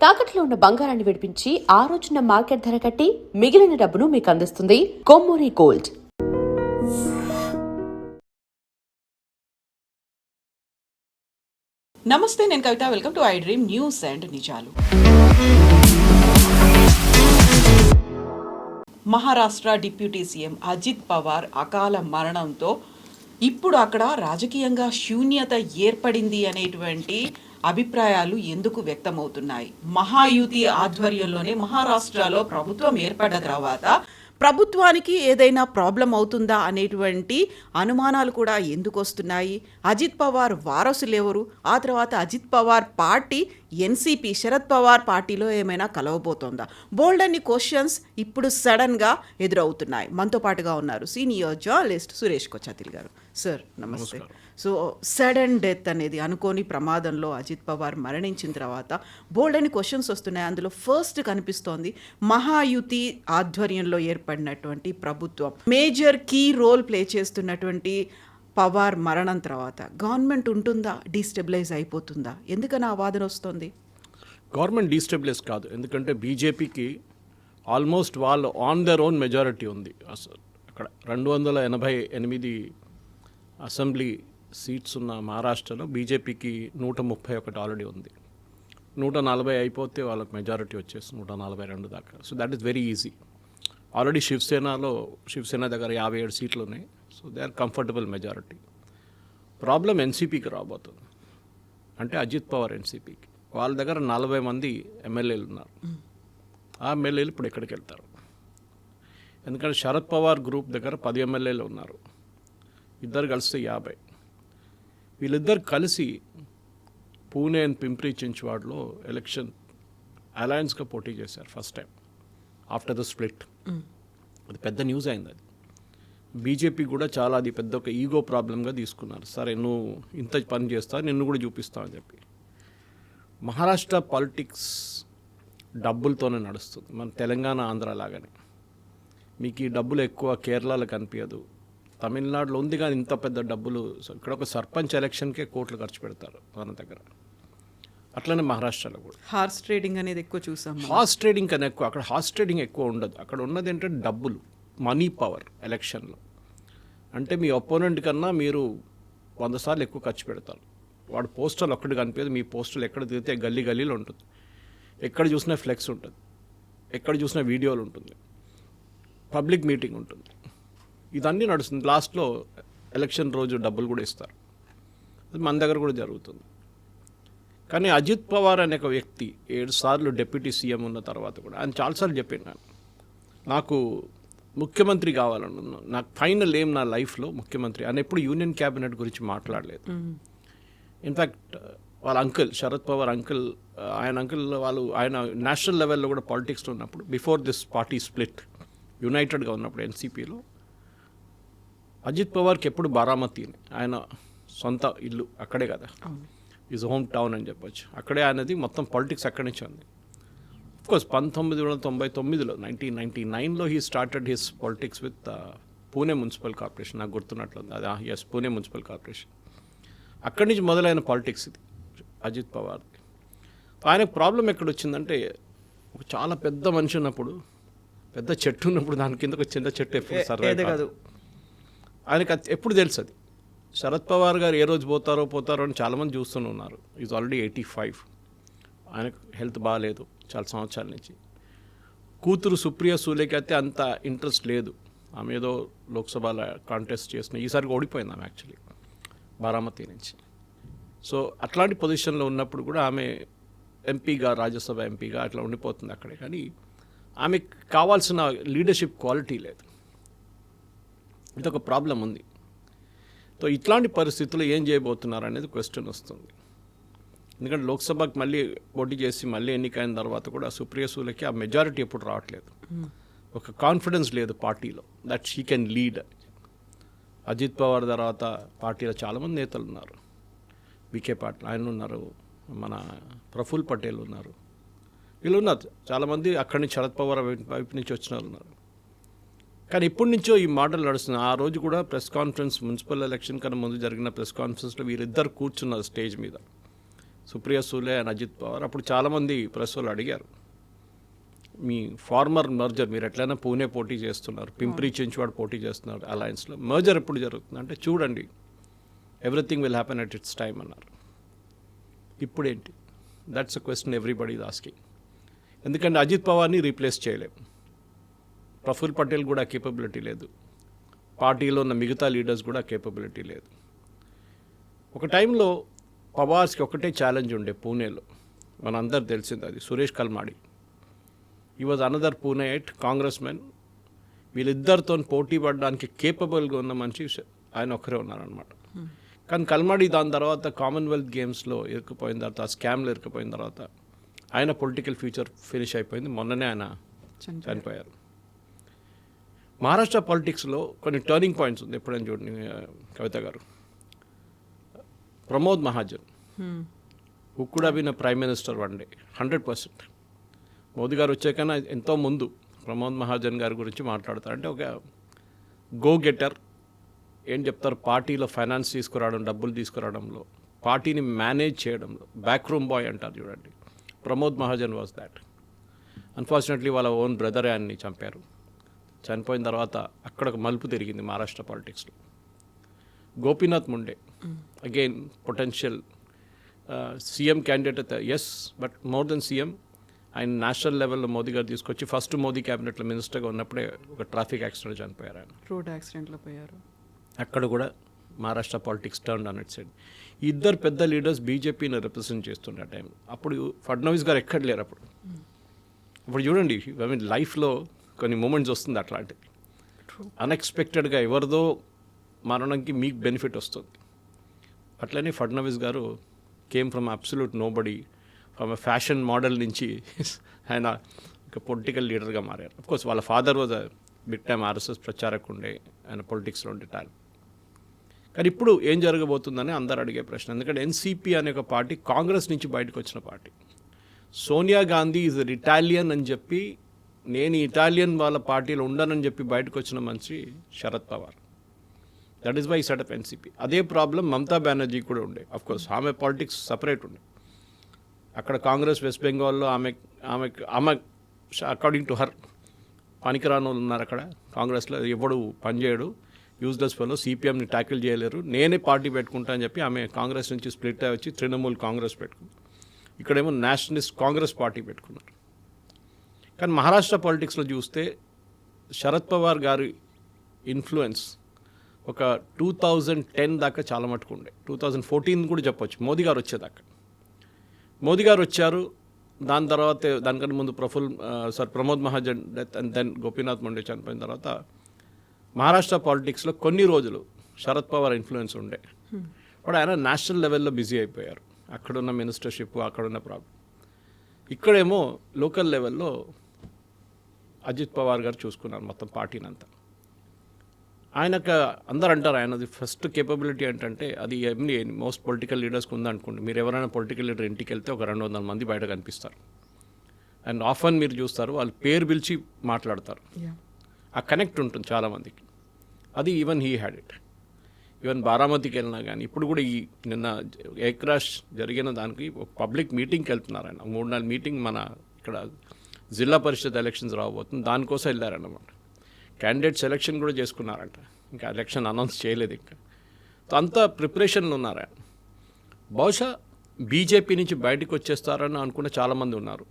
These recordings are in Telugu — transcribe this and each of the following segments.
తాకట్లో ఉన్న బంగారాన్ని విడిపించి ఆ రోజున మార్కెట్ ధర కట్టి మిగిలిన డబ్బును మీకు అందిస్తుంది కొమ్మూరి గోల్డ్. నమస్తే, నేను Kavitha. Welcome to I dream news and నిజాలు. మహారాష్ట్ర డిప్యూటీ సీఎం అజిత్ పవార్ అకాల మరణంతో ఇప్పుడు అక్కడ రాజకీయంగా శూన్యత ఏర్పడింది అనేటువంటి అభిప్రాయాలు ఎందుకు వ్యక్తమవుతున్నాయి? మహాయుతి ఆధ్వర్యంలోనే మహారాష్ట్రలో ప్రభుత్వం ఏర్పడ్డ తర్వాత ప్రభుత్వానికి ఏదైనా ప్రాబ్లం అవుతుందా అనేటువంటి అనుమానాలు కూడా ఎందుకు వస్తున్నాయి? అజిత్ పవార్ వారసులు ఎవరు? ఆ తర్వాత అజిత్ పవార్ పార్టీ ఎన్సీపీ శరద్ పవార్ పార్టీలో ఏమైనా కలవబోతోందా? బోల్డ్ అన్ని క్వశ్చన్స్ ఇప్పుడు సడన్గా ఎదురవుతున్నాయి. మనతో పాటుగా ఉన్నారు సీనియర్ జర్నలిస్ట్ సురేష్ కొచ్చాతిల్ గారు. సార్ నమస్తే. సో సడన్ డెత్ అనేది అనుకోని ప్రమాదంలో అజిత్ పవార్ మరణించిన తర్వాత బోల్డ్ అని క్వశ్చన్స్ వస్తున్నాయి. అందులో ఫస్ట్ కనిపిస్తోంది మహాయుతి ఆధ్వర్యంలో ఏర్పడినటువంటి ప్రభుత్వం మేజర్ కీ రోల్ ప్లే చేస్తున్నటువంటి పవార్ మరణం తర్వాత గవర్నమెంట్ ఉంటుందా, డీస్టెబిలైజ్ అయిపోతుందా? ఎందుకని ఆ వాదన వస్తుంది? గవర్నమెంట్ డీస్టెబిలైజ్ కాదు, ఎందుకంటే బీజేపీకి ఆల్మోస్ట్ వాళ్ళు ఆన్ దర్ ఓన్ మెజారిటీ ఉంది. అసలు అక్కడ 288 అసెంబ్లీ సీట్స్ ఉన్న మహారాష్ట్రలో బీజేపీకి 131 ఆల్రెడీ ఉంది. 140 అయిపోతే వాళ్ళకి మెజారిటీ వచ్చేసి 142 దాకా. So that is very easy. Already Shivsena దగ్గర 57 సీట్లు ఉన్నాయి. So they are comfortable majority. Problem ఎన్సీపీకి రాబోతుంది. అంటే అజిత్ పవార్ ఎన్సీపీకి వాళ్ళ దగ్గర 40 మంది ఎమ్మెల్యేలు ఉన్నారు. ఆ ఎమ్మెల్యేలు ఇప్పుడు ఎక్కడికి వెళ్తారు? ఎందుకంటే శరద్ పవార్ గ్రూప్ దగ్గర 10 ఎమ్మెల్యేలు ఉన్నారు. ఇద్దరు కలిస్తే 50. వీళ్ళిద్దరు కలిసి పూణే అండ్ పింప్రీ చించ్వాడ్లో ఎలక్షన్ అలయన్స్గా పోటీ చేశారు first time after the split. అది పెద్ద న్యూస్ అయింది. అది బీజేపీ కూడా చాలా అది పెద్ద ఒక ఈగో ప్రాబ్లంగా తీసుకున్నారు. సరే నువ్వు ఇంత పని చేస్తా, నిన్ను కూడా చూపిస్తావు అని చెప్పి. మహారాష్ట్ర పాలిటిక్స్ డబ్బులతోనే నడుస్తుంది, మన తెలంగాణ ఆంధ్ర లాగానే. మీకు ఈ డబ్బులు ఎక్కువ కేరళలో కనిపించదు, తమిళనాడులో ఉంది కానీ ఇంత పెద్ద డబ్బులు. ఇక్కడ ఒక సర్పంచ్ ఎలక్షన్కే కోట్లు ఖర్చు పెడతారు మన దగ్గర. అట్లనే మహారాష్ట్రలో కూడా హార్స్ ట్రేడింగ్ అనేది ఎక్కువ చూసాం. హార్స్ ట్రేడింగ్ కన్నా ఎక్కువ అక్కడ హార్స్ ట్రేడింగ్ ఎక్కువ ఉండదు. అక్కడ ఉన్నది ఏంటంటే డబ్బులు, మనీ పవర్. ఎలక్షన్లో అంటే మీ ఒపోనెంట్ కన్నా మీరు 100 సార్లు ఎక్కువ ఖర్చు పెడతారు. వాడు పోస్టర్లు ఒక్కటి కనిపించదు, మీ పోస్టర్లు ఎక్కడ తిరిగితే గల్లీలో ఉంటుంది. ఎక్కడ చూసినా ఫ్లెక్స్ ఉంటుంది, ఎక్కడ చూసినా వీడియోలు ఉంటుంది, పబ్లిక్ మీటింగ్ ఉంటుంది. ఇదన్నీ నడుస్తుంది. లాస్ట్లో ఎలక్షన్ రోజు డబ్బులు కూడా ఇస్తారు. అది మన దగ్గర కూడా జరుగుతుంది. కానీ అజిత్ పవార్ అనే ఒక వ్యక్తి 7 సార్లు డిప్యూటీ సీఎం ఉన్న తర్వాత కూడా ఆయన చాలాసార్లు చెప్పాను, నాకు ముఖ్యమంత్రి కావాలన్నా, నాకు ఫైనల్ ఏం నా లైఫ్లో ముఖ్యమంత్రి అని. ఎప్పుడు యూనియన్ క్యాబినెట్ గురించి మాట్లాడలేదు. ఇన్ఫ్యాక్ట్ వాళ్ళ అంకుల్ శరద్ పవార్ ఆయన నేషనల్ లెవెల్లో కూడా పాలిటిక్స్లో ఉన్నప్పుడు, బిఫోర్ దిస్ పార్టీ స్ప్లిట్ యునైటెడ్గా ఉన్నప్పుడు ఎన్సీపీలో, అజిత్ పవార్కి ఎప్పుడు బారామతిని ఆయన సొంత ఇల్లు అక్కడే కదా, ఈజ్ హోమ్ టౌన్ అని చెప్పొచ్చు. అక్కడే ఆయనది మొత్తం పాలిటిక్స్ అక్కడి నుంచి ఉంది. అఫ్కోర్స్ 1999లో 1999లో he started his politics with Pune municipal corporation. నాకు గుర్తున్నట్లుంది అది. Yes, Pune municipal corporation. అక్కడి నుంచి మొదలైన పాలిటిక్స్ ఇది అజిత్ పవార్ది. ఆయనకు ప్రాబ్లం ఎక్కడ వచ్చిందంటే, ఒక చాలా పెద్ద మనిషి ఉన్నప్పుడు, పెద్ద చెట్టు ఉన్నప్పుడు దాని కింద ఒక చిన్న చెట్టు ఎప్పుడు సర్వే కాదు. ఆయనకు ఎప్పుడు తెలుసు అది. శరద్ పవార్ గారు ఏ రోజు పోతారో అని చాలామంది చూస్తూనే ఉన్నారు. Is already 85. ఆయనకు హెల్త్ బాగాలేదు చాలా సంవత్సరాల నుంచి. కూతురు సుప్రియ సూలేకి అయితే అంత ఇంట్రెస్ట్ లేదు. ఆమె ఏదో లోక్సభలో కాంటెస్ట్ చేసిన, ఈసారి ఓడిపోయింది ఆమె యాక్చువల్లీ బారామతి నుంచి. సో అట్లాంటి పొజిషన్లో ఉన్నప్పుడు కూడా ఆమె ఎంపీగా, రాజ్యసభ ఎంపీగా అట్లా ఉండిపోతుంది అక్కడే. కానీ ఆమెకు కావాల్సిన లీడర్షిప్ క్వాలిటీ లేదు. ఇదొక ప్రాబ్లం ఉంది. సో ఇట్లాంటి పరిస్థితుల్లో ఏం చేయబోతున్నారు అనేది క్వశ్చన్ వస్తుంది. ఎందుకంటే లోక్సభకి మళ్ళీ పోటీ చేసి మళ్ళీ ఎన్నికైన తర్వాత కూడా సుప్రియ సూలేకి ఆ మెజారిటీ ఎప్పుడు రావట్లేదు. ఒక కాన్ఫిడెన్స్ లేదు పార్టీలో that she can lead. Ajit Pawar తర్వాత పార్టీలో చాలామంది నేతలు ఉన్నారు. వికే పాటిల్ ఆయన ఉన్నారు, మన ప్రఫుల్ పటేల్ ఉన్నారు, వీళ్ళు ఉన్నారు చాలామంది. అక్కడి నుంచి శరద్ పవార్ వైపు నుంచి వచ్చిన వాళ్ళు ఉన్నారు. కానీ ఇప్పటి నుంచో ఈ మాటలు నడుస్తున్నాయి. ఆ రోజు కూడా ప్రెస్ కాన్ఫరెన్స్, మున్సిపల్ ఎలక్షన్ కన్నా ముందు జరిగిన ప్రెస్ కాన్ఫరెన్స్లో వీరిద్దరు కూర్చున్నారు స్టేజ్ మీద. సుప్రియ సూలే అండ్ అజిత్ పవార్. అప్పుడు చాలామంది ప్రెస్ వాళ్ళు అడిగారు, మీ ఫార్మర్ మర్జర్ మీరు ఎట్లయినా పూణే పోటీ చేస్తున్నారు, పింప్రి చించువాడ్ పోటీ చేస్తున్నారు అలయన్స్లో, మర్జర్ ఎప్పుడు జరుగుతుంది అంటే చూడండి everything will happen at its time అన్నారు. ఇప్పుడేంటి? That's a question everybody is asking. ఎందుకంటే అజిత్ పవార్ని రీప్లేస్ చేయలేము, ప్రఫుల్ పటేల్ కూడా కేపబిలిటీ లేదు, పార్టీలో ఉన్న మిగతా లీడర్స్ కూడా కేపబిలిటీ లేదు. ఒక టైంలో పవార్స్కి ఒకటే ఛాలెంజ్ ఉండే పూణేలో, మనందరు తెలిసింది అది, సురేష్ కల్మాడి. ఈ వాజ్ అనదర్ పూణేట్ కాంగ్రెస్ మెన్. వీళ్ళిద్దరితో పోటీ పడడానికి కేపబుల్గా ఉన్న మనిషి ఆయన ఒక్కరే ఉన్నారనమాట. కానీ కల్మాడి దాని తర్వాత కామన్వెల్త్ గేమ్స్లో ఇరుక్కుపోయిన తర్వాత, ఆ స్కామ్లో ఇరుక్కుపోయిన తర్వాత ఆయన పొలిటికల్ ఫ్యూచర్ ఫినిష్ అయిపోయింది. మొన్ననే ఆయన చనిపోయారు. మహారాష్ట్ర పాలిటిక్స్లో కొన్ని టర్నింగ్ పాయింట్స్ ఉంది, ఎప్పుడైనా చూడండి Kavitha garu. Pramod Mahajan who could have been a prime minister one day 100%. Modi garu వచ్చాకన్నా ఎంతో ముందు ప్రమోద్ మహాజన్ గారి గురించి మాట్లాడతారు. అంటే ఒక గో గెటర్, ఏం చెప్తారు, పార్టీలో ఫైనాన్స్ తీసుకురావడం, డబ్బులు తీసుకురావడంలో, పార్టీని మేనేజ్ చేయడంలో బ్యాక్ రూమ్ బాయ్ అంటారు చూడండి. Pramod Mahajan was that. Unfortunately వాళ్ళ ఓన్ బ్రదర్ ఆయన్ని చంపారు. చనిపోయిన తర్వాత అక్కడ ఒక మలుపు తిరిగింది మహారాష్ట్ర పాలిటిక్స్లో. Gopinath Munde again potential CM candidate, yes, but more than CM. ఆయన నేషనల్ లెవెల్లో మోదీ గారు తీసుకొచ్చి ఫస్ట్ మోదీ క్యాబినెట్లో మినిస్టర్గా ఉన్నప్పుడే ఒక ట్రాఫిక్ యాక్సిడెంట్ చనిపోయారు. ఆయన రోడ్ యాక్సిడెంట్లో పోయారు. అక్కడ కూడా Maharashtra politics turn on it side. ఈ ఇద్దరు పెద్ద లీడర్స్ బీజేపీని రిప్రజెంట్ చేస్తుండే ఆ టైం. అప్పుడు ఫడ్నవీస్ గారు ఎక్కడ లేరు అప్పుడు. ఇప్పుడు చూడండి, ఐ మీన్ లైఫ్లో కొన్ని మూమెంట్స్ వస్తుంది అట్లాంటివి. అన్ఎక్స్పెక్టెడ్గా ఎవరిదో మరణంకి మీకు బెనిఫిట్ వస్తుంది. అట్లనే ఫడ్నవీస్ గారు came from absolute nobody, from fashion model నుంచి ఆయన ఒక పొలిటికల్ లీడర్గా మారారు. అఫ్కోర్స్ వాళ్ళ father was big time RSS ప్రచారకు ఉండే, ఆయన పొలిటిక్స్లో ఉండే టాలెంట్. కానీ ఇప్పుడు ఏం జరగబోతుందని అందరు అడిగే ప్రశ్న. ఎందుకంటే ఎన్సీపీ అనే ఒక పార్టీ కాంగ్రెస్ నుంచి బయటకు వచ్చిన party. Sonia Gandhi is Italian అని చెప్పి, నేను ఇటాలియన్ వాళ్ళ పార్టీలో ఉండనని చెప్పి బయటకు వచ్చిన మనిషి Sharad Pawar. That is why set up NCP. అదే ప్రాబ్లం మమతా బెనర్జీ కూడా ఉండే. అఫ్కోర్స్ ఆమె పాలిటిక్స్ సపరేట్ ఉండే. అక్కడ కాంగ్రెస్ వెస్ట్ బెంగాల్లో ఆమె అకార్డింగ్ టు హర్ పనికిరాని వాళ్ళు ఉన్నారు అక్కడ కాంగ్రెస్లో. ఎవడు పనిచేయడు, యూజ్లెస్ ఫెలో, సిపిఎంని ట్యాకిల్ చేయలేరు, నేనే పార్టీ పెట్టుకుంటా అని చెప్పి ఆమె కాంగ్రెస్ నుంచి స్ప్లిట్ అయ్యి వచ్చి తృణమూల్ కాంగ్రెస్ పెట్టుకుంది. ఇక్కడేమో నేషనలిస్ట్ కాంగ్రెస్ పార్టీ పెట్టుకున్నారు. కానీ మహారాష్ట్ర పాలిటిక్స్లో చూస్తే శరద్ పవార్ గారి ఇన్ఫ్లుయెన్స్ ఒక 2010 దాకా చాలా మటుకు ఉండే. 2014 కూడా చెప్పొచ్చు, మోదీ గారు వచ్చేదాకా. మోదీ గారు వచ్చారు, దాని తర్వాత దానికన్నా ముందు Pramod Mahajan death and then Gopinath Munde చనిపోయిన తర్వాత మహారాష్ట్ర పాలిటిక్స్లో కొన్ని రోజులు శరద్ పవార్ ఇన్ఫ్లుయెన్స్ ఉండే. బట్ ఆయన నేషనల్ లెవెల్లో బిజీ అయిపోయారు. అక్కడున్న మినిస్టర్షిప్, అక్కడున్న ప్రాబ్లం. ఇక్కడేమో లోకల్ లెవెల్లో అజిత్ పవార్ గారు చూసుకున్నారు మొత్తం పార్టీని అంతా. ఆయనకు అందరు అంటారు ఆయనది ఫస్ట్ కేపబిలిటీ ఏంటంటే, అది మోస్ట్ పొలిటికల్ లీడర్స్కి ఉందనుకోండి. మీరు ఎవరైనా పొలిటికల్ లీడర్ ఇంటికి వెళ్తే ఒక 200 మంది బయట కనిపిస్తారు. అండ్ ఆఫన్ మీరు చూస్తారు వాళ్ళు పేరు పిలిచి మాట్లాడతారు. ఆ కనెక్ట్ ఉంటుంది చాలామందికి. అది even he had it. Even బారామతికి వెళ్ళినా కానీ, ఇప్పుడు కూడా ఈ నిన్న ఎయిర్ క్రాష్ జరిగిన దానికి ఒక పబ్లిక్ మీటింగ్కి వెళ్తున్నారు ఆయన. 3-4 మీటింగ్ మన ఇక్కడ జిల్లా పరిషత్ ఎలక్షన్స్ రాబోతుంది, దానికోసం వెళ్ళారన్నమాట. క్యాండిడేట్ సెలెక్షన్ కూడా చేసుకున్నారంట, ఇంకా ఎలక్షన్ అనౌన్స్ చేయలేదు ఇంకా. అంతా ప్రిపరేషన్లు ఉన్నారు ఆయన. బహుశా బీజేపీ నుంచి బయటకు వచ్చేస్తారని అనుకున్న చాలామంది ఉన్నారు,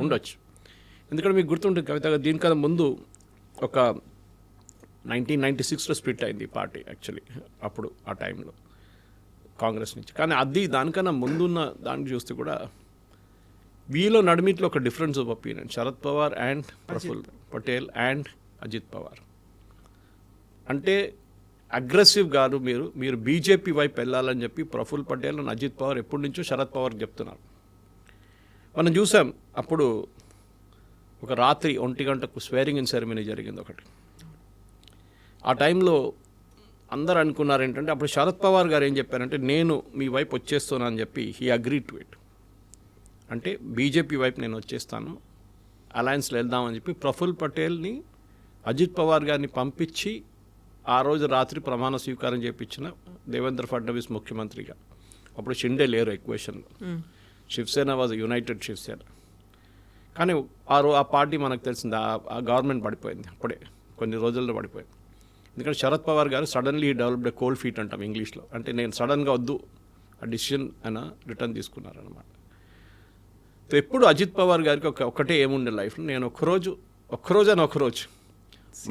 ఉండొచ్చు. ఎందుకంటే మీకు గుర్తుంటుంది కవిత, దీనికన్నా ముందు ఒక 1996లో స్ప్లిట్ అయింది ఈ పార్టీ యాక్చువల్లీ, అప్పుడు ఆ టైంలో కాంగ్రెస్ నుంచి. కానీ అది దానికన్నా ముందున్న దాన్ని చూస్తే కూడా వీలో నడిమిట్లో ఒక difference of opinion, Sharad Pawar and Praful Patel and Ajit Pawar. అంటే అగ్రెసివ్ గారు మీరు బీజేపీ వైపు వెళ్ళాలని చెప్పి ప్రఫుల్ పటేల్ అండ్ అజిత్ పవార్ ఎప్పటి నుంచో శరద్ పవార్కి చెప్తున్నారు. మనం చూసాం అప్పుడు ఒక రాత్రి 1 గంటకు స్వేరింగ్ ఇన్ సెరమనీ జరిగింది ఒకటి. ఆ టైంలో అందరు అనుకున్నారు ఏంటంటే, అప్పుడు శరద్ పవార్ గారు ఏం చెప్పారంటే, నేను మీ వైపు వచ్చేస్తాను అని చెప్పి హీ అగ్రీ టు ఇట్. అంటే బీజేపీ వైపు నేను వచ్చేస్తాను, అలయన్స్లో వెళ్దామని చెప్పి ప్రఫుల్ పటేల్ని అజిత్ పవార్ గారిని పంపించి ఆ రోజు రాత్రి ప్రమాణ స్వీకారం చేయించిన దేవేంద్ర ఫడ్నవీస్ ముఖ్యమంత్రిగా. అప్పుడు షిండే లేరు ఎక్వేషన్లో. Shivsena was united Shivsena. కానీ ఆ పార్టీ మనకు తెలిసింది, ఆ గవర్నమెంట్ పడిపోయింది అప్పుడే, కొన్ని రోజుల్లో పడిపోయింది. ఎందుకంటే శరద్ పవార్ గారు సడన్లీ డెవలప్డ్ కోల్డ్ ఫీట్ అంటాం ఇంగ్లీష్లో, అంటే నేను సడన్గా వద్దు ఆ డిసిషన్ ఆయన రిటర్న్ తీసుకున్నారనమాట. ఎప్పుడు అజిత్ పవార్ గారికి ఒకటే ఏముండే లైఫ్లో, నేను ఒక్కరోజు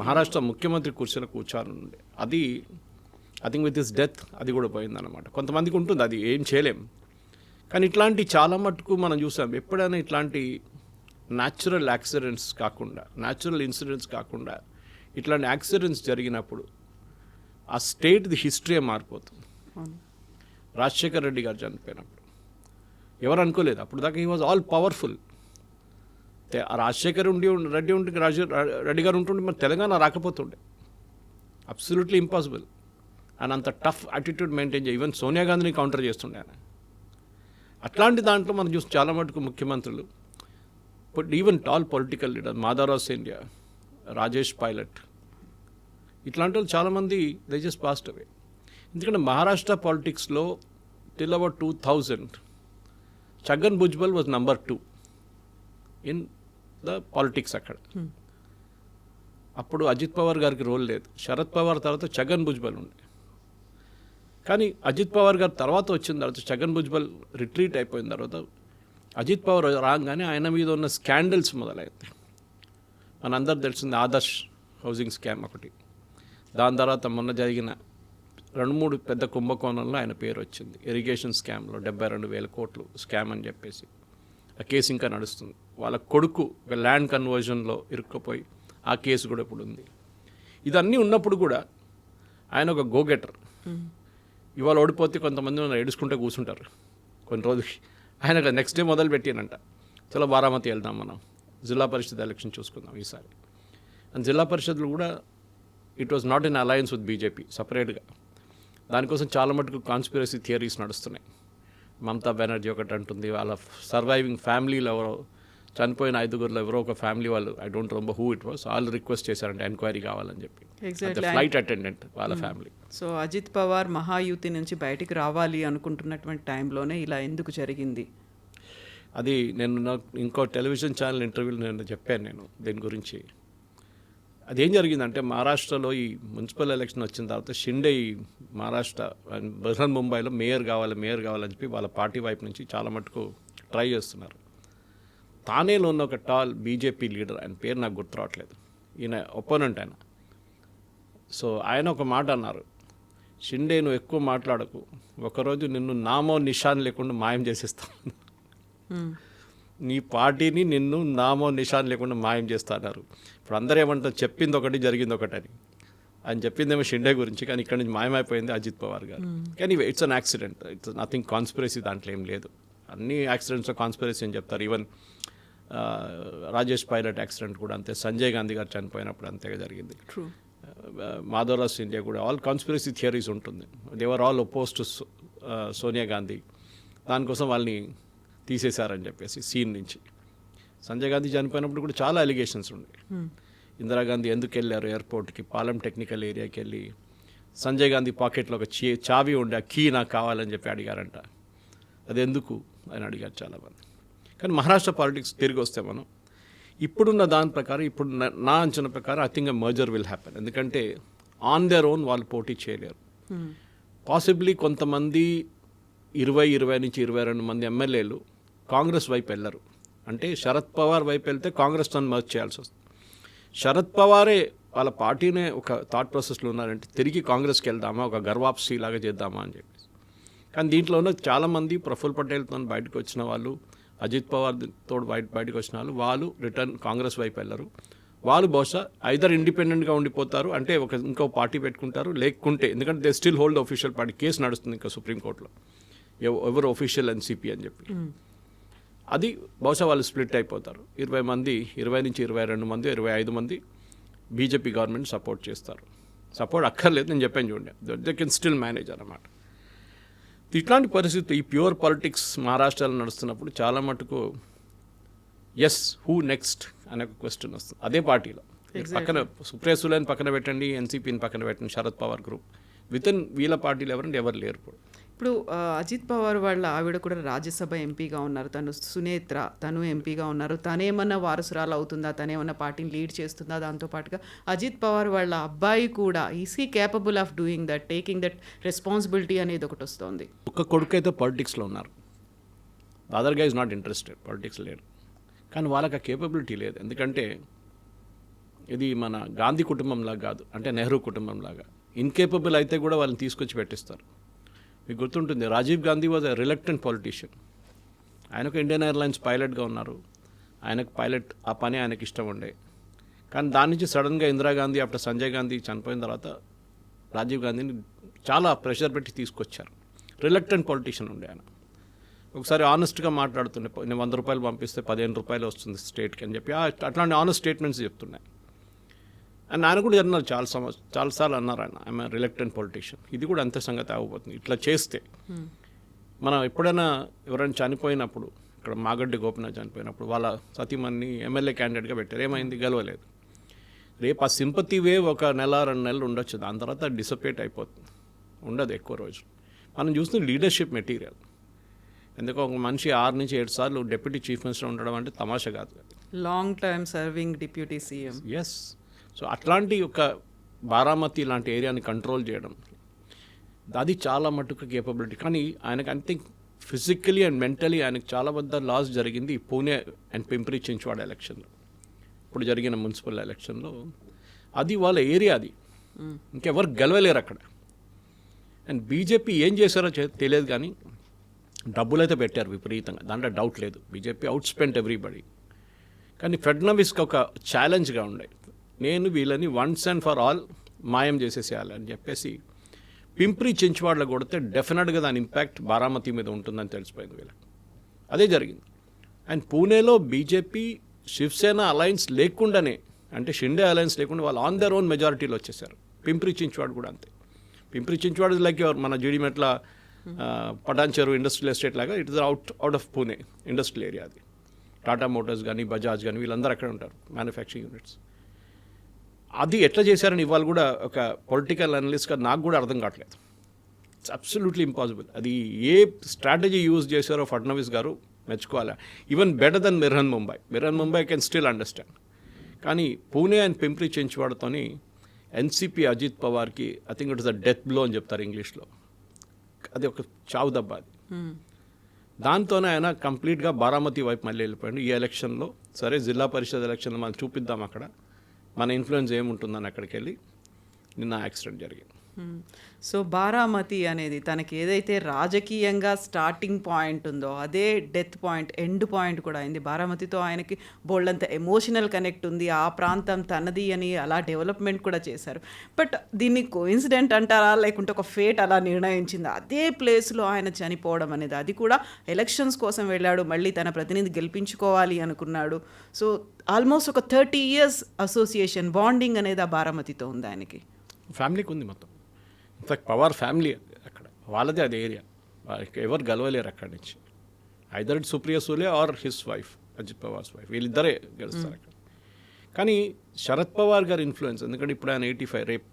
మహారాష్ట్ర ముఖ్యమంత్రి కుర్చీలో కూర్చోనుండే. అది I think with his death అది కూడా పోయిందన్నమాట. కొంతమందికి ఉంటుంది, అది ఏం చేయలేం. కానీ ఇట్లాంటి చాలా మటుకు మనం చూసాం. ఎప్పుడైనా ఇట్లాంటి న్యాచురల్ యాక్సిడెంట్స్ కాకుండా, న్యాచురల్ ఇన్సిడెంట్స్ కాకుండా ఇట్లాంటి యాక్సిడెంట్స్ జరిగినప్పుడు ఆ స్టేట్ది హిస్టరీ మారిపోతుంది. రాజశేఖర్ రెడ్డి గారు చనిపోయినప్పుడు ఎవరు అనుకోలేదు, అప్పుడు దాకా he was all powerful. Rajasekhar Reddy గారు ఉంటుండే మరి తెలంగాణ రాకపోతుండే, అబ్సల్యూట్లీ ఇంపాసిబుల్. అండ్ అంత టఫ్ యాటిట్యూడ్ మెయింటైన్ చేయ, ఈవెన్ సోనియా గాంధీని కౌంటర్ చేస్తుండే ఆయన. అట్లాంటి దాంట్లో మనం చూసి చాలా మటుకు ముఖ్యమంత్రులు, but even tall political leader Madhavarao Scindia, Rajesh pilot, ఇట్లాంటి వాళ్ళు చాలామంది దే జస్ట్ పాస్డ్ అవే. ఎందుకంటే మహారాష్ట్ర పాలిటిక్స్లో till about 2000 Chhagan Bhujbal was number 2 in the politics అక్కడ. అప్పుడు అజిత్ పవార్ గారికి రోల్ లేదు. శరద్ పవార్ తర్వాత ఛగన్ భుజ్బల్ ఉండే. కానీ అజిత్ పవార్ గారు తర్వాత వచ్చిన తర్వాత, ఛగన్ భుజ్బల్ రిట్రీట్ అయిపోయిన తర్వాత అజిత్ పవార్ రాగానే ఆయన మీద ఉన్న స్కాండల్స్ మొదలైంది. మనందరూ తెలిసింది ఆదర్శ్ హౌసింగ్ స్కామ్ ఒకటి. దాని తర్వాత మొన్న జరిగిన 2-3 పెద్ద కుంభకోణంలో ఆయన పేరు వచ్చింది. ఇరిగేషన్ స్కామ్లో 72,000 కోట్లు స్కామ్ అని చెప్పేసి ఆ కేసు ఇంకా నడుస్తుంది. వాళ్ళ కొడుకు ఒక ల్యాండ్ కన్వర్జన్లో ఇరుక్కుపోయి ఆ కేసు కూడా ఇప్పుడు ఉంది. ఇదన్నీ ఉన్నప్పుడు కూడా ఆయన ఒక గోగెటర్. ఇవాళ ఓడిపోతే కొంతమంది ఏడుచుకుంటే కూర్చుంటారు కొన్ని రోజులకి. ఆయన నెక్స్ట్ డే మొదలు పెట్టానంట, చలో బారామతి వెళ్దాం, మనం జిల్లా పరిషత్ ఎలక్షన్ చూసుకుందాం ఈసారి. అండ్ జిల్లా పరిషత్లు కూడా it was not in alliance with BJP, సపరేట్గా. దానికోసం చాలా మటుకు కాన్స్పిరసీ థియరీస్ నడుస్తున్నాయి. మమతా బెనర్జీ ఒకటి అంటుంది, వాళ్ళ సర్వైవింగ్ ఫ్యామిలీలో ఎవరో చనిపోయిన 5గురిలో ఎవరో ఒక ఫ్యామిలీ వాళ్ళు, I don't remember who it was, వాళ్ళు రిక్వెస్ట్ చేశారంటే ఎంక్వైరీ కావాలని చెప్పి. ఫ్లైట్ అటెండెంట్ వాళ్ళ ఫ్యామిలీ. సో అజిత్ పవార్ మహాయుతి నుంచి బయటికి రావాలి అనుకుంటున్నటువంటి టైంలోనే ఇలా ఎందుకు జరిగింది? అది నేను ఇంకో టెలివిజన్ ఛానల్ ఇంటర్వ్యూలో నేను చెప్పాను నేను దీని గురించి. అదేం జరిగిందంటే, మహారాష్ట్రలో ఈ మున్సిపల్ ఎలక్షన్ వచ్చిన తర్వాత షిండే ఈ మహారాష్ట్ర బృహన్ ముంబైలో మేయర్ కావాలని చెప్పి వాళ్ళ పార్టీ వైపు నుంచి చాలా మటుకు ట్రై చేస్తున్నారు. తానేలో ఉన్న ఒక టాల్ బీజేపీ లీడర్, ఆయన పేరు నాకు గుర్తు రావట్లేదు, ఈయన ఒపోనెంట్ ఆయన. సో ఆయన ఒక మాట అన్నారు, షిండే నువ్వు ఎక్కువ మాట్లాడకు, ఒకరోజు నిన్ను నామో నిషాన్ లేకుండా మాయం చేసేస్తాను, నీ పార్టీని నిన్ను నామో నిషాన్ లేకుండా మాయం చేస్తున్నారు. ఇప్పుడు అందరూ ఏమంటారు, చెప్పింది ఒకటి జరిగింది ఒకటని. ఆయన చెప్పిందేమో షిండే గురించి, కానీ ఇక్కడ నుంచి మాయమైపోయింది అజిత్ పవార్ గారు. కానీ it's an accident, it's nothing conspiracy, దాంట్లో ఏం లేదు. అన్ని యాక్సిడెంట్స్లో కాన్స్పిరసీ అని చెప్తారు. ఈవెన్ రాజేష్ పైలట్ యాక్సిడెంట్ కూడా అంతే, సంజయ్ గాంధీ గారు చనిపోయినప్పుడు అంతేగా జరిగింది. మాధవరావు సింధియా కూడా ఆల్ కాన్స్పిరసీ థియరీస్ ఉంటుంది. They were all ఒపోజ్ to Sonia Gandhi. దానికోసం వాళ్ళని తీసేశారని చెప్పేసి సీన్ నుంచి. సంజయ్ గాంధీ చనిపోయినప్పుడు కూడా చాలా అలిగేషన్స్ ఉన్నాయి. ఇందిరాగాంధీ ఎందుకు వెళ్ళారు ఎయిర్పోర్ట్కి, పాలెం టెక్నికల్ ఏరియాకి వెళ్ళి సంజయ్ గాంధీ పాకెట్లో ఒక చావి ఉండే, ఆ కీ నాకు కావాలని చెప్పి అడిగారంట. అది ఎందుకు అని అడిగారు చాలామంది. కానీ మహారాష్ట్ర పాలిటిక్స్ తిరిగి వస్తే మనం ఇప్పుడున్న దాని ప్రకారం, ఇప్పుడు నా అంచనా ప్రకారం I think merger will happen. ఎందుకంటే ఆన్ దేర్ ఓన్ వాళ్ళు పోటీ చేయలేరు. పాసిబ్లీ కొంతమంది 20 నుంచి 22 మంది ఎమ్మెల్యేలు కాంగ్రెస్ వైపు వెళ్ళరు. అంటే శరద్ పవార్ వైపు వెళ్తే కాంగ్రెస్ తను మర్జ్ చేయాల్సి వస్తుంది. శరద్ పవారే వాళ్ళ పార్టీనే ఒక థాట్ ప్రాసెస్లో ఉన్నారంటే తిరిగి కాంగ్రెస్కి వెళ్దామా, ఒక గర్వాప్సీ లాగా చేద్దామా అని చెప్పేసి. కానీ దీంట్లో ఉన్న చాలామంది ప్రఫుల్ పటేల్తో బయటకు వచ్చిన వాళ్ళు, అజిత్ పవార్తో బయటకు వచ్చిన వాళ్ళు రిటర్న్ కాంగ్రెస్ వైపు వెళ్ళరు. వాళ్ళు బహుశా ఐదర్ ఇండిపెండెంట్గా ఉండిపోతారు, అంటే ఇంకో పార్టీ పెట్టుకుంటారు. లేకుంటే ఎందుకంటే they still hold official party, case నడుస్తుంది ఇంకా సుప్రీంకోర్టులో ఎవరు ఒఫీషియల్ ఎన్సీపీ అని చెప్పి. అది బహుశా వాళ్ళు స్ప్లిట్ అయిపోతారు. 20 నుంచి 22 మంది, 25 మంది బీజేపీ గవర్నమెంట్ సపోర్ట్ చేస్తారు. సపోర్ట్ అక్కర్లేదు, నేను చెప్పాను చూడండి, దే కెన్ స్టిల్ మేనేజ్ అన్నమాట. ఇట్లాంటి పరిస్థితి ఈ ప్యూర్ పాలిటిక్స్ మహారాష్ట్రలో నడుస్తున్నప్పుడు చాలా మటుకు ఎస్ హూ నెక్స్ట్ అనే ఒక క్వశ్చన్ వస్తుంది. అదే పార్టీలో పక్కన సుప్రియ సులేని పక్కన పెట్టండి, ఎన్సీపీని పక్కన పెట్టండి, Sharad Pawar group with in వీళ్ళ పార్టీలు ఎవరు లేరు ఇప్పుడు. ఇప్పుడు అజిత్ పవార్ వాళ్ళ ఆవిడ కూడా రాజ్యసభ ఎంపీగా ఉన్నారు, తను సునేత్ర, తను ఎంపీగా ఉన్నారు. తనేమన్నా వారసురాలు అవుతుందా, తనేమన్నా పార్టీని లీడ్ చేస్తుందా? దాంతోపాటుగా అజిత్ పవార్ వాళ్ళ అబ్బాయి కూడా is he capable of doing that, taking that responsibility అనేది ఒకటి వస్తుంది. ఒక కొడుకు అయితే పాలిటిక్స్లో ఉన్నారు, అదర్ గా ఇస్ నాట్ ఇంట్రెస్టెడ్, పాలిటిక్స్ లేరు. కానీ వాళ్ళకి ఆ కేపబిలిటీ లేదు. ఎందుకంటే ఇది మన గాంధీ కుటుంబంలాగా కాదు, అంటే నెహ్రూ కుటుంబంలాగా. ఇన్కేపబుల్ అయితే కూడా వాళ్ళని తీసుకొచ్చి పెట్టిస్తారు. మీకు గుర్తుంటుంది, Rajiv Gandhi was a reluctant politician. ఆయనకు ఇండియన్ ఎయిర్లైన్స్ పైలట్గా ఉన్నారు, ఆయనకు పైలట్ ఆ పని ఆయనకి ఇష్టం ఉండే. కానీ దాని నుంచి సడన్గా ఇందిరాగాంధీ ఆఫ్టర్ సంజయ్ గాంధీ చనిపోయిన తర్వాత రాజీవ్ గాంధీని చాలా ప్రెషర్ పెట్టి తీసుకొచ్చారు. రిలక్టెంట్ పొలిటీషియన్ ఉండే ఆయన. ఒకసారి ఆనెస్ట్గా మాట్లాడుతుండే, నేను 100 రూపాయలు పంపిస్తే 15 రూపాయలు వస్తుంది స్టేట్కి అని చెప్పి అట్లాంటి ఆనెస్ట్ స్టేట్మెంట్స్ చెప్తున్నాయి. అండ్ ఆయన కూడా అన్నారు, చాలాసార్లు అన్నారు ఆయన, ఐఎమ్ రిలక్టెంట్ పొలిటీషియన్. ఇది కూడా అంతే సంగతి ఆగిపోతుంది ఇట్లా చేస్తే. మనం ఎప్పుడైనా ఎవరైనా చనిపోయినప్పుడు, ఇక్కడ మాగడ్డి గోపినాథ్ చనిపోయినప్పుడు వాళ్ళ సతీమణిని ఎమ్మెల్యే క్యాండిడేట్గా పెట్టారు, ఏమైంది, గెలవలేదు. రేపు ఆ సింపతి వేవ్ ఒక నెల 2 నెలలు ఉండొచ్చు, దాని తర్వాత డిసపేట్ అయిపోతుంది, ఉండదు ఎక్కువ రోజు. మనం చూస్తున్న లీడర్షిప్ మెటీరియల్. ఎందుకో ఒక మనిషి 6 నుంచి 7 సార్లు డిప్యూటీ చీఫ్ మినిస్టర్ ఉండడం అంటే తమాషా కాదు. Long time serving deputy CM. Yes. So అట్లాంటి ఒక బారామతి లాంటి ఏరియాని కంట్రోల్ చేయడం, అది చాలా మటుకు కేపబిలిటీ. కానీ ఆయనకు I think physically and mentally ఆయనకు చాలా పెద్ద లాస్ జరిగింది పూణే అండ్ పింప్రి చించ్వాడ ఎలక్షన్లో, ఇప్పుడు జరిగిన మున్సిపల్ ఎలక్షన్లో. అది వాళ్ళ ఏరియా, అది ఇంకెవరు గెలవలేరు అక్కడ. అండ్ బీజేపీ ఏం చేశారో తెలియదు, కానీ డబ్బులు అయితే పెట్టారు విపరీతంగా, దాంట్లో డౌట్ లేదు. BJP out spent everybody. కానీ ఫడ్నవీస్కి ఒక ఛాలెంజ్గా ఉండే, నేను వీళ్ళని వన్స్ అండ్ ఫర్ ఆల్ మాయం చేసేసేయాలని చెప్పేసి పింప్రి చించ్వాడలో కొడితే డెఫినెట్గా దాని ఇంపాక్ట్ బారామతి మీద ఉంటుందని తెలిసిపోయింది వీళ్ళకి. అదే జరిగింది. అండ్ పూణేలో బీజేపీ శివసేన అలయన్స్ లేకుండానే, అంటే షిండే అలయన్స్ లేకుండా వాళ్ళు ఆన్ దర్ ఓన్ మెజారిటీలో వచ్చేసారు. పింప్రి చించ్వాడ కూడా అంతే. పింప్రి చించ్వాడ లైక్ మన జీడిమెట్ల పటాన్ చెరువు ఇండస్ట్రియల్ ఎస్టేట్ లాగా, it is out of Pune industrial area. అది టాటా మోటార్స్ కానీ బజాజ్ కానీ వీళ్ళందరూ అక్కడ ఉంటారు, మ్యానుఫ్యాక్చరింగ్ యూనిట్స్. అది ఎట్లా చేశారని ఇవాళ కూడా ఒక పొలిటికల్ అనలిస్ట్గా నాకు కూడా అర్థం కావట్లేదు. It's absolutely impossible. అది ఏ స్ట్రాటజీ యూజ్ చేశారో ఫడ్నవీస్ గారు మెచ్చుకోవాలి. ఈవెన్ బెటర్ దెన్ మిర్హన్ ముంబై కెన్ స్టిల్ అండర్స్టాండ్. కానీ పూణే అండ్ పింప్రి చించ్వాడతోని ఎన్సీపీ అజిత్ పవార్కి I think it is a death blow అని చెప్తారు ఇంగ్లీష్లో. అది ఒక చావు దెబ్బ అది. దాంతోనే ఆయన కంప్లీట్గా బారామతి వైపు మళ్ళీ వెళ్ళిపోయాడు ఈ ఎలక్షన్లో. సరే, జిల్లా పరిషత్ ఎలక్షన్లో మనం చూపిద్దాం అక్కడ మన ఇన్ఫ్లుయెన్స్ ఏముంటుందని అక్కడికి వెళ్ళి నిన్న యాక్సిడెంట్ జరిగింది. సో బారామతి అనేది తనకి ఏదైతే రాజకీయంగా స్టార్టింగ్ పాయింట్ ఉందో అదే డెత్ పాయింట్, ఎండ్ పాయింట్ కూడా అయింది. బారామతితో ఆయనకి బోల్డంత ఎమోషనల్ కనెక్ట్ ఉంది, ఆ ప్రాంతం తనది అని అలా డెవలప్మెంట్ కూడా చేశారు. బట్ దీన్ని కోఇన్సిడెంట్ అంటారా, లేకుంటే ఒక ఫేట్ అలా నిర్ణయించింది అదే ప్లేస్లో ఆయన చనిపోవడం అనేది? అది కూడా ఎలక్షన్స్ కోసం వెళ్ళాడు, మళ్ళీ తన ప్రతినిధి గెలిపించుకోవాలి అనుకున్నాడు. సో ఆల్మోస్ట్ ఒక 30 years అసోసియేషన్ బాండింగ్ అనేది ఆ బారామతితో ఉంది ఆయనకి. ఫ్యామిలీకి ఉంది మొత్తం. ఇన్ఫాక్ట్ పవార్ ఫ్యామిలీ అక్కడ, వాళ్ళదే అది ఏరియా, వాళ్ళకి ఎవరు గెలవలేరు అక్కడి నుంచి. Either it Supriya Sule or his wife, Ajit Pawar's wife, వీళ్ళిద్దరే గెలుస్తారు అక్కడ. కానీ శరద్ పవార్ గారి ఇన్ఫ్లుయెన్స్, ఎందుకంటే ఇప్పుడు ఆయన 85, రేపు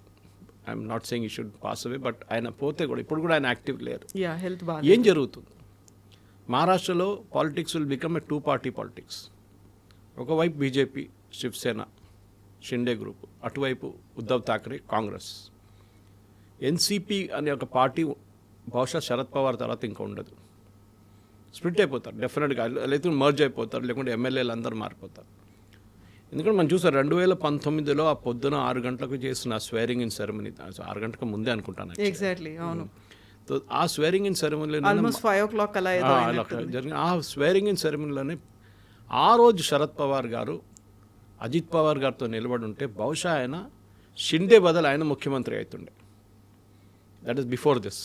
ఐఎమ్ నాట్ సెయింగ్ ఈ షుడ్ పాస్ అవే, బట్ ఆయన పోతే కూడా ఇప్పుడు కూడా ఆయన యాక్టివ్ లేరు. హెల్త్ ఏం జరుగుతుంది మహారాష్ట్రలో? Politics will become a 2-party politics. ఒకవైపు బీజేపీ, శివసేన, షిండే గ్రూప్, అటువైపు ఉద్ధవ్ థాకరే, కాంగ్రెస్. ఎన్సీపీ అనే ఒక పార్టీ బహుశా శరద్ పవార్ తర్వాత ఇంకా ఉండదు. స్ప్లిట్ అయిపోతారు డెఫినెట్గా, లేకపోతే మర్జ్ అయిపోతారు, లేకుంటే ఎమ్మెల్యేలు అందరూ మారిపోతారు. ఎందుకంటే మనం చూసాం 2019లో ఆ పొద్దున 6 గంటలకు చేసిన స్వేరింగ్ ఇన్ సెరమనీ, 6 గంటలకు ముందే అనుకుంటాను ఎగ్జాక్ట్లీ, అవును. ఆ స్వేరింగ్ ఇన్ సెరమనీలో ఆల్మోస్ట్ 5 o'clock అలా జరిగిన ఆ స్వేరింగ్ ఇన్ సెరమనీలోనే ఆ రోజు శరద్ పవార్ గారు అజిత్ పవార్ గారితో నిలబడి ఉంటే బహుశా ఆయన షిండే బదులు ఆయన ముఖ్యమంత్రి అవుతుండే. That is before this.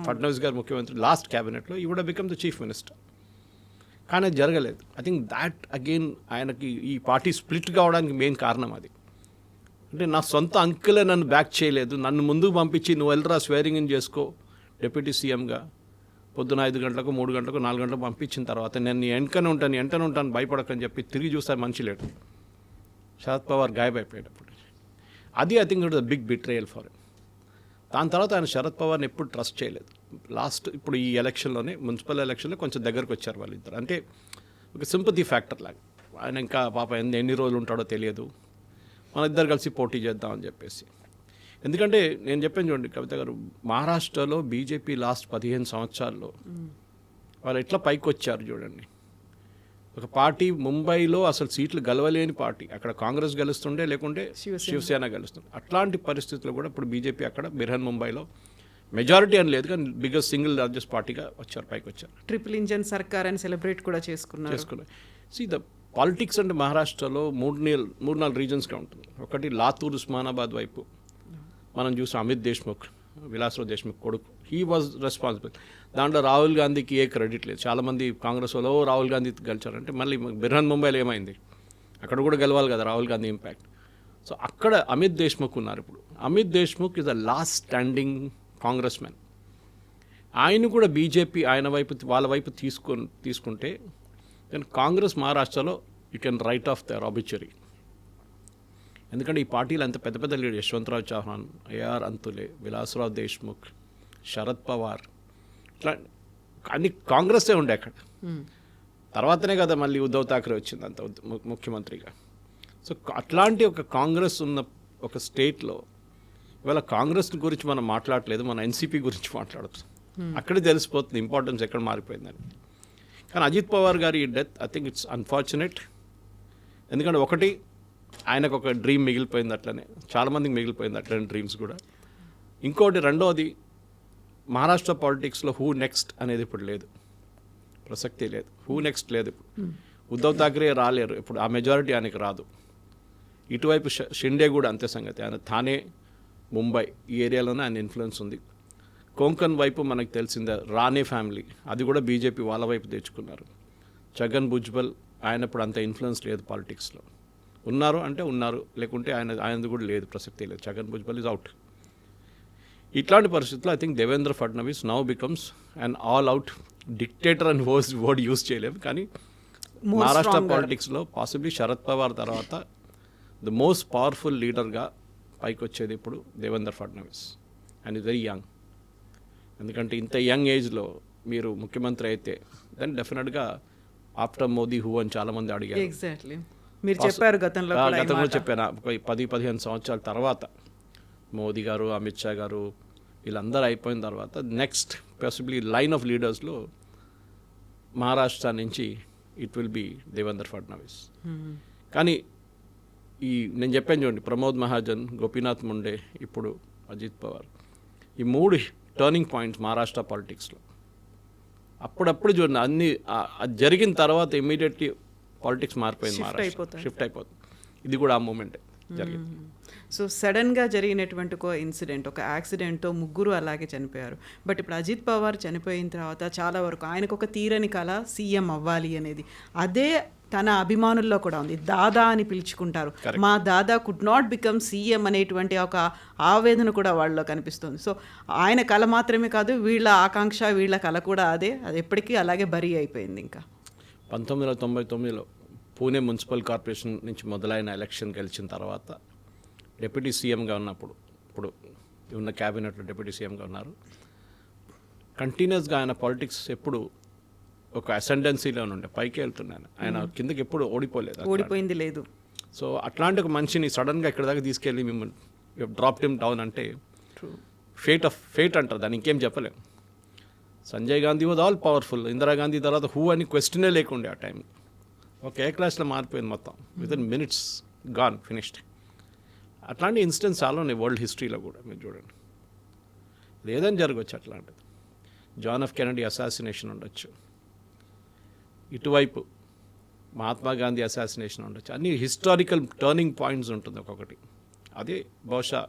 Fadnavis garu ముఖ్యమంత్రి లాస్ట్ క్యాబినెట్లో, he would become the chief minister. కానీ అది జరగలేదు. ఐ థింక్ దాట్ అగైన్ ఆయనకి ఈ పార్టీ స్ప్లిట్ కావడానికి మెయిన్ కారణం అది. అంటే నా సొంత అంకులే నన్ను బ్యాక్ చేయలేదు, నన్ను ముందుకు పంపించి నువ్వు వెళ్ళరా స్వేరింగ్ ఇన్ చేసుకో డిప్యూటీ సీఎంగా, పొద్దున 5 గంటలకు 3 గంటలకు 4 గంటలకు పంపించిన తర్వాత నేను వెంటనే ఉంటాను భయపడకని చెప్పి తిరిగి చూస్తే మనిషి లేడు. శరద్ పవార్ గాయబైపోయేటప్పుడు అది I think it is a big betrayal for him. దాని తర్వాత ఆయన శరద్ పవార్ని ఎప్పుడు ట్రస్ట్ చేయలేదు. లాస్ట్ ఇప్పుడు ఈ ఎలక్షన్లోనే మున్సిపల్ ఎలక్షన్లో కొంచెం దగ్గరకు వచ్చారు వాళ్ళిద్దరు. అంటే ఒక సింపతి ఫ్యాక్టర్ లాగా. ఆయన ఇంకా పాప ఎన్ని రోజులు ఉంటాడో తెలియదు, మన ఇద్దరు కలిసి పోటీ చేద్దామని చెప్పేసి. ఎందుకంటే నేను చెప్పాను చూడండి కవిత గారు, మహారాష్ట్రలో బీజేపీ లాస్ట్ 15 సంవత్సరాల్లో వాళ్ళు ఎట్లా పైకి వచ్చారు చూడండి. ఒక పార్టీ ముంబైలో అసలు సీట్లు గెలవలేని పార్టీ, అక్కడ కాంగ్రెస్ గెలుస్తుండే, లేకుంటే శివసేన గెలుస్తుండే. అట్లాంటి పరిస్థితుల్లో కూడా ఇప్పుడు బీజేపీ అక్కడ బిర్హన్ ముంబైలో మెజారిటీ అని లేదు కానీ బిగ్గెస్ట్ సింగిల్ లార్జెస్ట్ పార్టీగా వచ్చారు, పైకి వచ్చారు. ట్రిపుల్ ఇంజన్ సర్కార్ అని సెలబ్రేట్ కూడా చేసుకున్నారు. సి ద పాలిటిక్స్ అంటే మహారాష్ట్రలో 3-4 రీజన్స్గా ఉంటుంది. ఒకటి లాతూర్ ఉస్మానాబాద్ వైపు మనం చూసాం, అమిత్ దేశ్ముఖ్, విలాసరావు దేశ్ముఖ్ కొడుకు, హీ వాజ్ రెస్పాన్సిబుల్. దాంట్లో రాహుల్ గాంధీకి ఏ క్రెడిట్ లేదు. చాలామంది కాంగ్రెస్ వాళ్ళు రాహుల్ గాంధీ గెలిచారంటే, మళ్ళీ బిర్హన్ ముంబైలో ఏమైంది, అక్కడ కూడా గెలవాలి కదా రాహుల్ గాంధీ ఇంపాక్ట్. సో అక్కడ అమిత్ దేశ్ముఖ్ ఉన్నారు. ఇప్పుడు Amit Deshmukh is the last standing Congress man. ఆయన కూడా బీజేపీ ఆయన వైపు వాళ్ళ వైపు తీసుకుంటే దెన్ కాంగ్రెస్ మహారాష్ట్రలో you can write off their obituary. ఎందుకంటే ఈ పార్టీలు అంత పెద్ద పెద్ద లీడర్, యశ్వంతరావు చౌహాన్, ఏఆర్ అంతులే, విలాసరావు దేశ్ముఖ్, శరద్ పవార్, ఇట్లా అన్ని కాంగ్రెస్సే ఉండే అక్కడ. తర్వాతనే కదా మళ్ళీ ఉద్ధవ్ ఠాక్రే వచ్చింది అంత ముఖ్యమంత్రిగా. సో అట్లాంటి ఒక కాంగ్రెస్ ఉన్న ఒక స్టేట్లో ఇవాళ కాంగ్రెస్ గురించి మనం మాట్లాడలేదు, మన ఎన్సీపీ గురించి మాట్లాడుతాం. అక్కడే తెలిసిపోతుంది ఇంపార్టెన్స్ ఎక్కడ మారిపోయిందని. కానీ అజిత్ పవార్ గారి death I think it's unfortunate. ఎందుకంటే ఒకటి ఆయనకు ఒక డ్రీమ్ మిగిలిపోయింది, అట్లనే చాలామందికి మిగిలిపోయింది అట్లనే డ్రీమ్స్ కూడా. ఇంకోటి రెండోది, మహారాష్ట్ర పాలిటిక్స్లో హూ నెక్స్ట్ అనేది ఇప్పుడు లేదు, ప్రసక్తి లేదు. హూ నెక్స్ట్ లేదు ఇప్పుడు. ఉద్ధవ్ ఠాక్రే రాలేరు ఇప్పుడు, ఆ మెజారిటీ ఆయనకి రాదు. ఇటువైపు షిండే కూడా అంతే సంగతి. ఆయన థానే, ముంబై ఈ ఏరియాలోనే ఆయన ఇన్ఫ్లుయెన్స్ ఉంది. కొంకన్ వైపు మనకు తెలిసిందే రానే ఫ్యామిలీ, అది కూడా బీజేపీ వాళ్ళ వైపు తెచ్చుకున్నారు. ఛగన్ భుజ్బల్ ఆయన ఇప్పుడు అంత ఇన్ఫ్లుయెన్స్ లేదు పాలిటిక్స్లో. ఉన్నారు అంటే ఉన్నారు, లేకుంటే ఆయనది కూడా లేదు, ప్రసక్తి లేదు. Chhagan Bhujbal is out. ఇట్లాంటి పరిస్థితుల్లో I think Devendra Fadnavis now becomes an all out dictator అని వర్డ్ యూజ్ చేయలేము, కానీ మహారాష్ట్ర పాలిటిక్స్లో పాసిబ్లీ శరద్ పవార్ తర్వాత ద మోస్ట్ పవర్ఫుల్ లీడర్గా పైకి వచ్చేది ఇప్పుడు Devendra Fadnavis. And is very young. ఎందుకంటే ఇంత యంగ్ ఏజ్లో మీరు ముఖ్యమంత్రి అయితే దెన్ డెఫినెట్గా ఆఫ్టర్ మోదీ హూ అని చాలామంది అడిగారు. ఎగ్జాక్ట్లీ మీరు చెప్పారు గతంలో చెప్పాను. 10-15 సంవత్సరాల తర్వాత మోదీ గారు, అమిత్ షా గారు వీళ్ళందరూ అయిపోయిన తర్వాత నెక్స్ట్ పాసిబ్లీ లైన్ ఆఫ్ లీడర్స్లో మహారాష్ట్ర నుంచి it will be Devendra Fadnavis. కానీ ఈ నేను చెప్పాను చూడండి, ప్రమోద్ మహాజన్, గోపీనాథ్ ముండే, ఇప్పుడు అజిత్ పవార్, ఈ 3 టర్నింగ్ పాయింట్స్ మహారాష్ట్ర పాలిటిక్స్లో. అప్పుడప్పుడు చూడండి అన్ని అది జరిగిన తర్వాత ఇమీడియట్లీ పాలిటిక్స్ మారిపోయింది, మహారాష్ట్ర షిఫ్ట్ అయిపోతుంది. ఇది కూడా ఆ మూమెంటే జరిగింది. సో సడన్గా జరిగినటువంటి ఒక ఇన్సిడెంట్, ఒక యాక్సిడెంట్తో 3 అలాగే చనిపోయారు. బట్ ఇప్పుడు అజిత్ పవార్ చనిపోయిన తర్వాత చాలా వరకు ఆయనకు ఒక తీరని కళ సీఎం అవ్వాలి అనేది, అదే తన అభిమానుల్లో కూడా ఉంది. దాదా అని పిలుచుకుంటారు, మా దాదా కుడ్ నాట్ బికమ్ సీఎం అనేటువంటి ఒక ఆవేదన కూడా వాళ్ళలో కనిపిస్తుంది. సో ఆయన కళ మాత్రమే కాదు, వీళ్ళ ఆకాంక్ష, వీళ్ళ కళ కూడా అదే, అది ఎప్పటికీ అలాగే బరీ అయిపోయింది. ఇంకా 1999లో పూణే మున్సిపల్ కార్పొరేషన్ నుంచి మొదలైన ఎలక్షన్ గెలిచిన తర్వాత డిప్యూటీ సీఎంగా ఉన్నప్పుడు, ఇప్పుడు ఉన్న క్యాబినెట్లో డిప్యూటీ సీఎంగా ఉన్నారు. కంటిన్యూస్గా ఆయన పాలిటిక్స్ ఎప్పుడు ఒక అసెండెన్సీలో ఉండే, పైకి వెళ్తున్నాను. ఆయన కిందకి ఎప్పుడు ఓడిపోయింది లేదు. సో అట్లాంటి ఒక మనిషిని సడన్గా ఇక్కడ దాకా తీసుకెళ్ళి మిమ్మల్ని డ్రాప్ హిమ్ డౌన్ అంటే ఫేట్ అంటారు, దాన్ని ఇంకేం చెప్పలేం. Sanjay Gandhi was all powerful. Indira Gandhi తర్వాత హూ అని క్వశ్చనే లేకుండే ఆ టైం. ఒక ఏ క్లాస్లో మారిపోయింది మొత్తం, వితిన్ మినిట్స్ గాన్, ఫినిష్డ్. అట్లాంటి ఇన్సిడెంట్స్ చాలా ఉన్నాయి వరల్డ్ హిస్టరీలో కూడా. మీరు చూడండి, లేదని జరగవచ్చు అట్లాంటిది. జాన్ ఎఫ్ కెనడీ అసాసినేషన్ ఉండొచ్చు, ఇటువైపు మహాత్మా గాంధీ అసాసినేషన్ ఉండొచ్చు. అన్ని హిస్టారికల్ టర్నింగ్ పాయింట్స్ ఉంటుంది ఒక్కొక్కటి. అదే బహుశా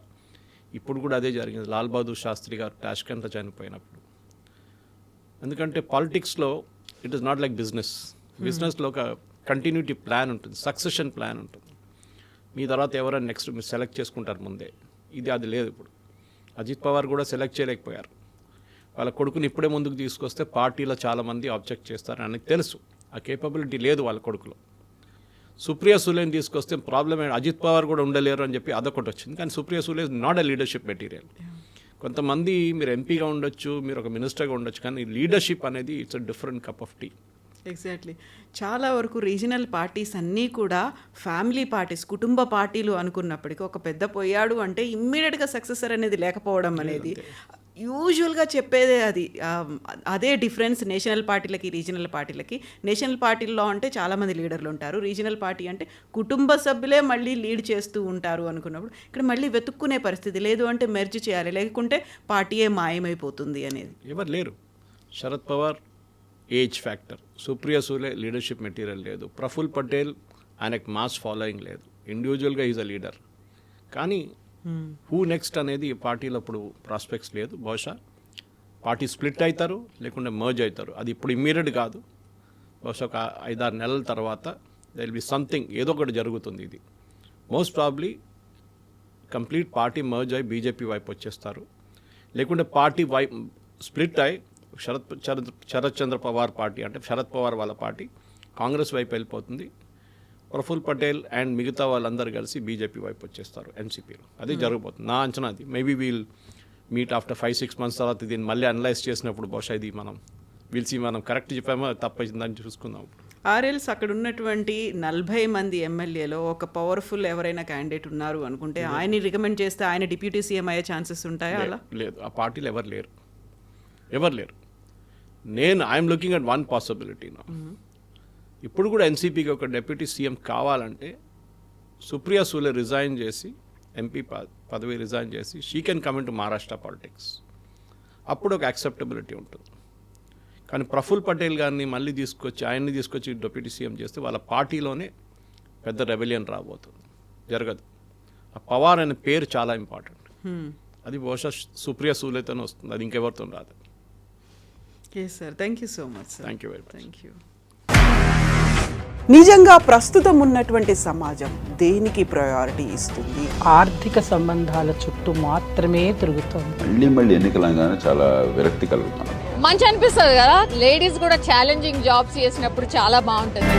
ఇప్పుడు కూడా అదే జరిగింది. లాల్ బహదూర్ శాస్త్రి గారు టాష్కెంట్లో చనిపోయినప్పుడు. ఎందుకంటే పాలిటిక్స్లో ఇట్ ఈస్ నాట్ లైక్ బిజినెస్లో ఒక కంటిన్యూటీ ప్లాన్ ఉంటుంది, సక్సెషన్ ప్లాన్ ఉంటుంది. మీ తర్వాత ఎవరైనా నెక్స్ట్ మీరు సెలెక్ట్ చేసుకుంటారు ముందే. అది లేదు ఇప్పుడు. అజిత్ పవార్ కూడా సెలెక్ట్ చేయలేకపోయారు. వాళ్ళ కొడుకుని ఇప్పుడే ముందుకు తీసుకొస్తే పార్టీలో చాలామంది ఆబ్జెక్ట్ చేస్తారు, ఆయనకు తెలుసు ఆ కేపబిలిటీ లేదు వాళ్ళ కొడుకులో. సుప్రియా సులేని తీసుకొస్తే ప్రాబ్లం ఏంటి, అజిత్ పవార్ కూడా ఉండలేరు అని చెప్పి అదొకటి వచ్చింది. కానీ Supriya Sule is not a leadership material. కొంతమంది మీరు ఎంపీగా ఉండొచ్చు, మీరు ఒక మినిస్టర్గా ఉండొచ్చు, కానీ లీడర్షిప్ అనేది it's a different cup of tea. Exactly. చాలా వరకు రీజనల్ పార్టీస్ అన్నీ కూడా ఫ్యామిలీ పార్టీస్, కుటుంబ పార్టీలు అనుకున్నప్పటికీ ఒక పెద్ద పోయాడు అంటే ఇమ్మీడియట్గా సక్సెసర్ అనేది లేకపోవడం అనేది యూజువల్గా చెప్పేదే అది. అదే డిఫరెన్స్ నేషనల్ పార్టీలకి రీజనల్ పార్టీలకి. నేషనల్ పార్టీల్లో అంటే చాలామంది లీడర్లు ఉంటారు, రీజనల్ పార్టీ అంటే కుటుంబ సభ్యులే మళ్ళీ లీడ్ చేస్తూ ఉంటారు అనుకున్నప్పుడు ఇక్కడ మళ్ళీ వెతుక్కునే పరిస్థితి లేదు. అంటే మెర్జ్ చేయాలి, లేకుంటే పార్టీయే మాయమైపోతుంది అనేది. ఎవరు లేరు. Sharad Pawar age factor, Supriya Sule leadership material లేదు, ప్రఫుల్ పటేల్ ఆయనకు మాస్ ఫాలోయింగ్ లేదు, ఇండివిజువల్గా ఈజ్ అ లీడర్. కానీ హూ నెక్స్ట్ అనేది పార్టీలో ఇప్పుడు ప్రాస్పెక్ట్స్ లేదు. బహుశా పార్టీ స్ప్లిట్ అవుతారు, లేకుంటే మర్జ్ అవుతారు. అది ఇప్పుడు ఇమ్మీడియట్ కాదు, బహుశా ఒక 5-6 నెలల తర్వాత దే విల్ బి సంథింగ్, ఏదో ఒకటి జరుగుతుంది. ఇది most probably complete party merge అయి బీజేపీ వైపు వచ్చేస్తారు, లేకుంటే పార్టీ స్ప్లిట్ అయి శరత్ చంద్ర పవార్ పార్టీ అంటే శరద్ పవార్ వాళ్ళ పార్టీ కాంగ్రెస్ వైపు వెళ్ళిపోతుంది. ప్రఫుల్ పటేల్ అండ్ మిగతా వాళ్ళందరూ కలిసి బీజేపీ వైపు వచ్చేస్తారు ఎన్సీపీలో. అది జరగబోతుంది నా అంచనా. అది maybe wheel meet after 5-6 months తర్వాత దీన్ని మళ్ళీ అనలైజ్ చేసినప్పుడు బహుశా ఇది మనం కరెక్ట్ చెప్పామో తప్పైందని చూసుకుందాం. ఆర్ఎల్స్ అక్కడ ఉన్నటువంటి 40 మంది ఎమ్మెల్యేలో ఒక పవర్ఫుల్ ఎవరైనా క్యాండిడేట్ ఉన్నారు అనుకుంటే ఆయన్ని రికమెండ్ చేస్తే ఆయన డిప్యూటీ సీఎం అయ్యే ఛాన్సెస్ ఉంటాయా? అలా లేదు, ఆ పార్టీలో ఎవరు లేరు. I'm looking at one possibility నా. ఇప్పుడు కూడా ఎన్సీపీకి ఒక డిప్యూటీ సీఎం కావాలంటే సుప్రియా సూలే రిజైన్ చేసి, ఎంపీ పదవి రిజైన్ చేసి, she can come in to Maharashtra politics. అప్పుడు ఒక యాక్సెప్టబిలిటీ ఉంటుంది. కానీ ప్రఫుల్ పటేల్ గారిని మళ్ళీ ఆయన్ని తీసుకొచ్చి డిప్యూటీ సీఎం చేస్తే వాళ్ళ పార్టీలోనే పెద్ద రెబెలియన్ రాబోతుంది. జరగదు. ఆ పవార్ అనే పేరు చాలా ఇంపార్టెంట్. అది బహుశా సుప్రియా సూలేతోనే వస్తుంది, అది ఇంకెవరితో రాదు. Yes sir, thank you so much sir. Thank you very much. Thank you. నిజంగా ప్రస్తుతం ఉన్నటువంటి సమాజం దేనికి ప్రయారిటీ ఇస్తుంది? ఆర్థిక సంబంధాల చుట్టూ మాత్రమే తిరుగుతోంది. మళ్ళీ ఎన్నికలంగానే చాలా విరక్తి కలుగుతున్నాం. మంచి అనిపిస్తుంది కదా, లేడీస్ కూడా ఛాలెంజింగ్ జాబ్స్ చేసినప్పుడు చాలా బాగుంటుంది.